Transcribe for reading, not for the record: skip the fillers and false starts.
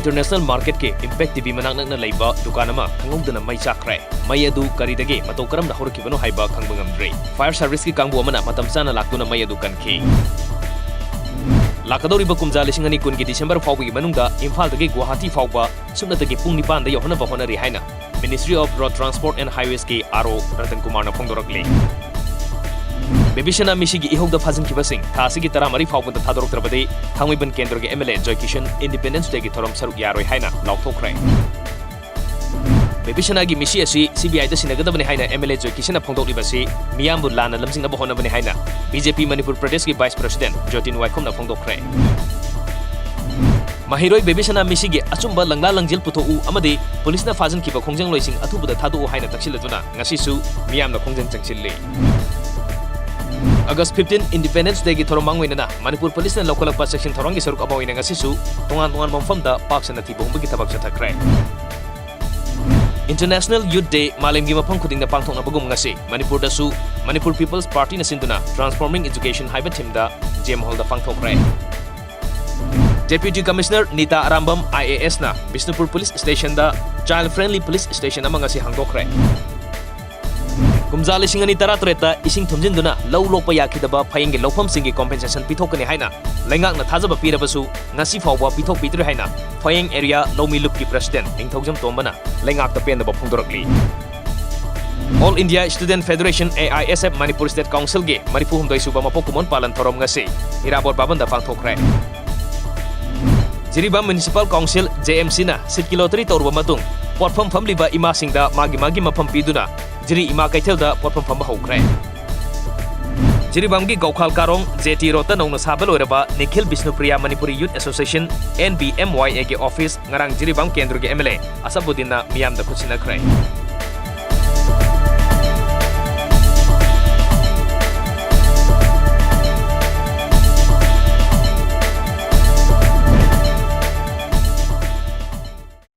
International Market ke Impact TV manak nak na laiba dukan ama khangudna mai chakre mai adu karidage mato karam na horkibano haiba khangbangam fire service ki kangbu amana matam sana laktuna mai adu kan ki lakadori ba kumja lising ani kun ki December fawgi manungda Imphal dagi Guwahati fawba sumna dagi pung nipan da yohana bahona ri haina Ministry of Road Transport and Highways ki RO Ratan Kumar na phongdorakli Bebishana Mishigi ihogda phajin kibasing thasi ki tara mari fawgun da thadorok trabade thangmiban kendro ge MLA Joy Kishan Independence Day ki thoram saruk yaroi haina laukthokre Bebishana gi mishi asi CBI da sinagadabani haina MLA Joy Kishan na phongdok libasi miyambu lana lamsing na bahona bani haina BJP Manipur Pradesh ki Vice President Jotin Waikhom na phongdokre Mahiroi Bebishana Mishigi achumba langla langjil puthou amadi police na phajin kiba khongjang loising athubuda thadu haina taksilajuna ngasi su miyam na khongjang changchilli August 15 Independence Day ki thoromang wenana Manipur Police na local pa section thorong gi saruk abawina ngasi su tongan mamfam da paksana thi bomba gi tabak chathakre International Youth Day malam gi mapam khuding na pangthong na bagum ngasi Manipur da su Manipur People's Party na sinduna Transforming Education haiba team da GM Hall da pangthokre Deputy Commissioner Nita Arambam IAS na Bisnupur Police Station da Child Friendly Police Station amang ngasi hangdokre Kumza lising ani tara treta ising thumjinduna law lokpa yakidaba phayeng ge lawpham singi compensation pithokani haina lengak na thajaba pirabasu ngasi fawba pithok pitri haina phayeng area lawmi loop ki president ingthogjam tombana lengak ta pendaba phongdorakli All India Student Federation AISF Manipur State Council ge maripu humdoi suba mapokumon palan thorom ngasi irabor babanda phangthokre Jiribam Municipal Council JMC na sitkilotri torba matung porpham famliba ima singda magi mafam piduna Jiri ima kaithel da porpham phamba hokre Jiribam gi Gaukhal Karong JT Rota nongna sabal oraba Nikhil Bisnupriya Manipuri Youth Association NBMYA ge office ngarang Jiribam Kendro ge MLA Asabudin na miyam da khuchina krai